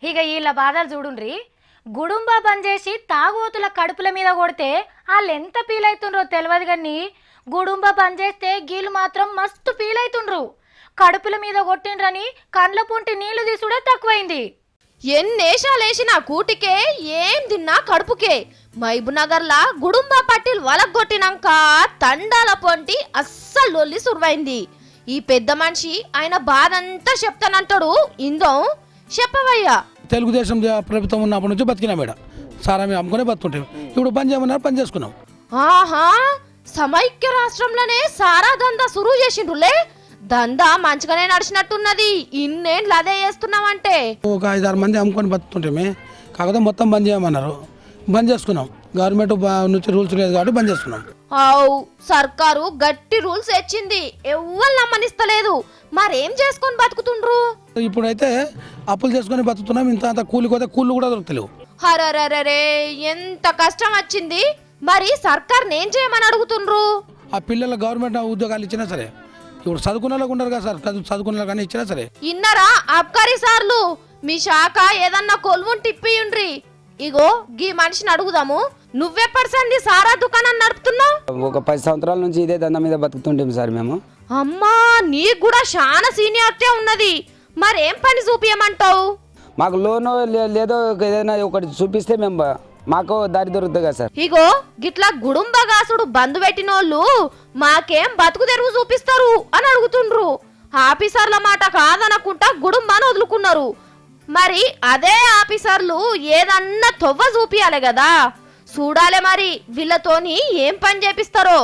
ఇక వీళ్ళ బాధలు చూడుండ్రి. గుడుంబ బంద్ చేసి తాగుబోతుల కడుపుల మీద కొడితే వాళ్ళు ఎంత ఫీల్ అవుతుండ్రో తెలియదు కానీ గుడుంబ బంద్ చేస్తే గీళ్ళు మాత్రం మస్తు ఫీల్ అవుతుండ్రు. కడుపుల మీద కొట్టిండ్రని కండ్ల పుంటి నీళ్లు తీసుడే తక్కువైంది. ఎన్నేషాలేసినా కూటికే ఏం తిన్నా కడుపుకే. మహబూబ్నగర్లా గుడుంబ పట్టిల్ వలగొట్టినాక తండాల పొంటి అస్సలు లొల్లి సురువైంది. ఈ పెద్ద మనిషి ఆయన బాధంతా చెప్తానంటాడు. ఇందో చెప్పవయ్యా. తెలుగుదేశం ప్రభుత్వం ఉన్నప్పటి నుంచి బతికినా మేడం. సారా మేము అమ్ముకునే బతుకుంటాం. ఇప్పుడు పని చేయమన్నారు, పని చేసుకున్నాం. ఆహా, సమైక్య రాష్ట్రంలోనే సారా దందా సురువు చేసిండ్రులే. దందా మంచిగానే నడిచినట్టున్నది. ఇన్నేళ్ళు అదే చేస్తున్నామంటే ఒక 5-6 మంది అమ్ముకొని బతుకుంటామే. కాకపోతే మొత్తం బంద్ చేయమన్నారు, బంద్ చేసుకున్నాం. గవర్నమెంట్ నుంచి రూల్స్ లేదు కాబట్టి బంద్ చేసుకున్నాం. అవు సర్కారు గట్టి రూల్స్ తెచ్చింది, ఎవ్వరు నమ్మనిస్తలేదు. మరేం చేసుకొని బతుకుతుండ్రు? ఇప్పుడైతే అప్పులు చేసుకొని బతుకుతున్నాం. ఇంత కూలిపోతే కూళ్ళు కూడా దొరుకుతలేవు. హరరరే, ఎంత కష్టం వచ్చింది. మరి సర్కార్ ఏం చేయమని అడుగుతుండ్రు? ఆ పిల్లల గవర్నమెంట్ ఉద్యోగాలు ఇచ్చినా సరే, ఇప్పుడు చదువుకున్న వాళ్ళకు ఉండరు కదా సార్, చదువుకున్న కానీ ఇచ్చినా సరే. ఇన్నరా అబ్కారీ సార్లు, మీ శాఖ ఏదన్నా కొలువుని తిప్పియుండ్రి. ఇగో గీ మనిషిని అడుగుదాము. నువ్వెప్పటిసంది సారా దుకాణం నడుపుతున్నావు? ఒక 10 సంవత్సరాల నుంచి ఇదే దందా మీద బతుకుతుంటాం సార్ మేము. అమ్మా, నీకు కూడా చాలా సీనియారిటీ ఉన్నది. మరేం పని చూపియమంటావు? మాకు లోన్ లేదో ఏదైనా ఒకటి చూపిస్తే మేము మాకు దారి దొరుకుతుంది కదా సార్. ఇగో గిట్లా గుడుంబగాసుడు బంధు పెట్టినోళ్ళు మాకేం బతుకు తెరువు చూపిస్తారు అని అడుగుతుండ్రు. ఆఫీసర్ల మాట కాదనకుండా గుడుంబాన్ని వదులుకున్నారు. మరి అదే ఆఫీసర్లు ఏదన్నా తొవ్వ చూపియాలి కదా. చూడాలే మరి వీళ్ళతోని ఏం పని చేపిస్తారో.